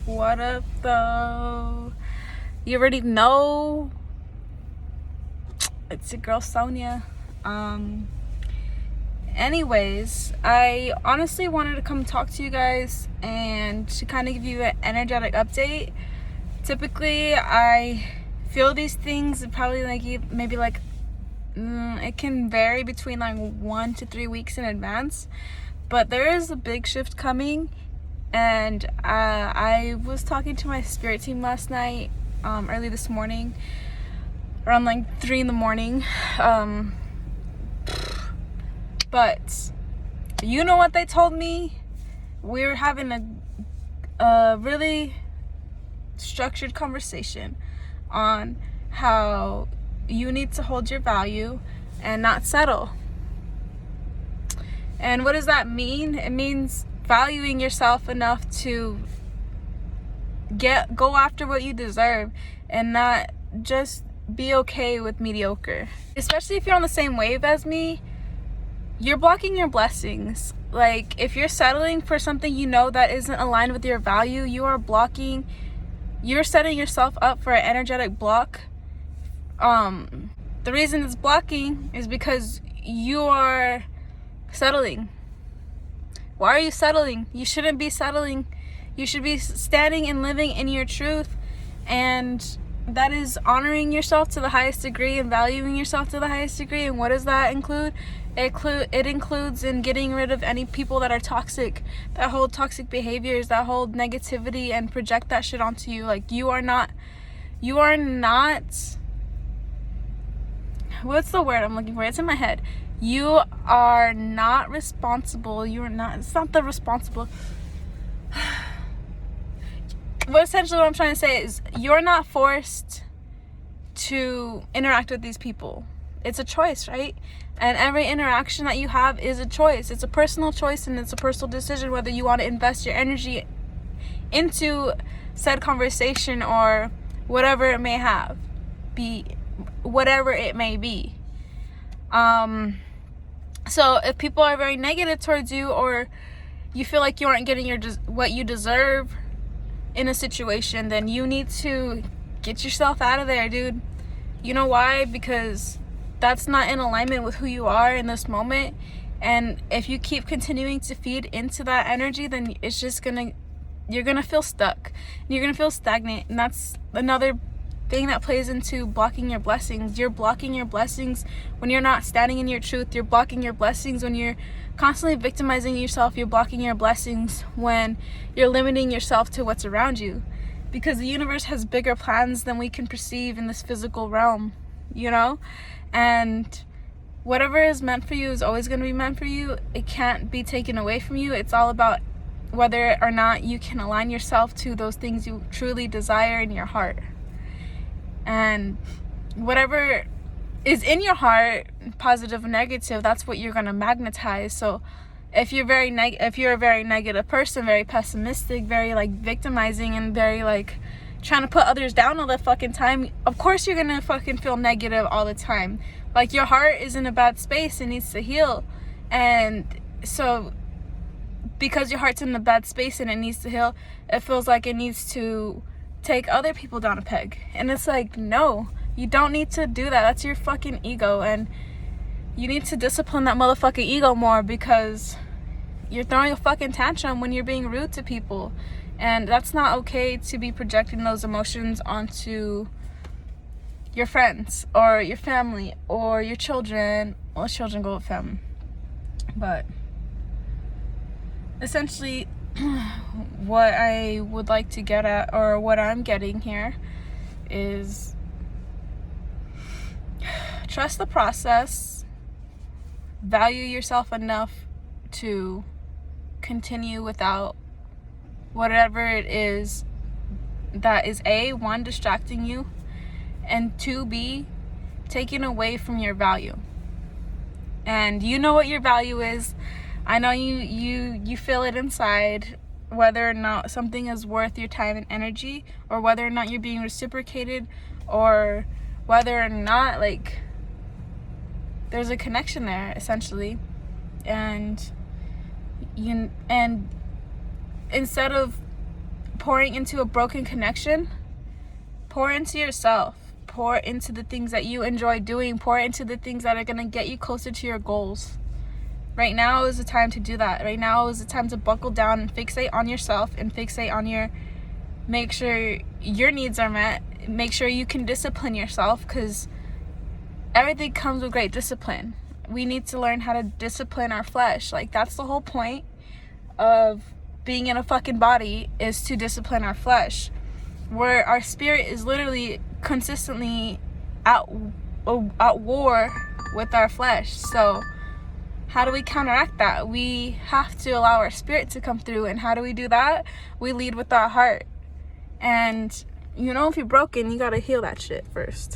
What up, though? You already know. It's your girl, Sonja. Anyways, I honestly wanted to come talk to you guys and to kind of give you an energetic update. Typically, I feel these things probably it can vary between 1 to 3 weeks in advance. But there is a big shift coming, and I was talking to my spirit team last night, early this morning, around 3 in the morning. But you know what they told me? We were having a really structured conversation on how you need to hold your value and not settle. And what does that mean? It means valuing yourself enough to go after what you deserve and not just be okay with mediocre. Especially if you're on the same wave as me, you're blocking your blessings. If you're settling for something you know that isn't aligned with your value, you're setting yourself up for an energetic block. The reason it's blocking is because you are settling. Why are you settling? You shouldn't be settling. You should be standing and living in your truth, and that is honoring yourself to the highest degree and valuing yourself to the highest degree. And what does that include? It includes in getting rid of any people that are toxic, that hold toxic behaviors, that hold negativity and project that shit onto you. You are not what's the word I'm looking for? It's in my head. You are not responsible. It's not the responsible. But essentially what I'm trying to say is you're not forced to interact with these people. It's a choice, right? And every interaction that you have is a choice. It's a personal choice, and it's a personal decision whether you want to invest your energy into said conversation or whatever it may be. So if people are very negative towards you, or you feel like you aren't getting what you deserve in a situation, then you need to get yourself out of there, dude. You know why? Because that's not in alignment with who you are in this moment. And if you keep continuing to feed into that energy, then it's just you're gonna feel stuck. You're gonna feel stagnant. And that's another thing that plays into blocking your blessings. You're blocking your blessings when you're not standing in your truth. You're blocking your blessings when you're constantly victimizing yourself. You're blocking your blessings when you're limiting yourself to what's around you, because the universe has bigger plans than we can perceive in this physical realm, and whatever is meant for you is always going to be meant for you. It can't be taken away from you. It's all about whether or not you can align yourself to those things you truly desire in your heart. And whatever is in your heart, positive or negative, that's what you're going to magnetize. So if you're a very negative person, very pessimistic, very victimizing, and very trying to put others down all the fucking time, of course you're going to fucking feel negative all the time. Your heart is in a bad space and needs to heal. And so because your heart's in a bad space and it needs to heal, it feels like it needs to take other people down a peg. And it's no, you don't need to do that. That's your fucking ego, and you need to discipline that motherfucking ego more, because you're throwing a fucking tantrum when you're being rude to people, and that's not okay to be projecting those emotions onto your friends or your family or your children. Well, children go with them, but essentially what I would like to get at, or what I'm getting here, is trust the process, value yourself enough to continue without whatever it is that is one, distracting you, and 2, taken away from your value. And you know what your value is. I know you feel it inside, whether or not something is worth your time and energy, or whether or not you're being reciprocated, or whether or not there's a connection there, essentially. And instead of pouring into a broken connection, pour into yourself. Pour into the things that you enjoy doing. Pour into the things that are going to get you closer to your goals. Right now is the time to do that. Right now is the time to buckle down and fixate on yourself and fixate on make sure your needs are met. Make sure you can discipline yourself, because everything comes with great discipline. We need to learn how to discipline our flesh. Like, that's the whole point of being in a fucking body, is to discipline our flesh. Where our spirit is literally consistently at war with our flesh. So how do we counteract that? We have to allow our spirit to come through. And how do we do that? We lead with our heart. And if you're broken, you gotta heal that shit first.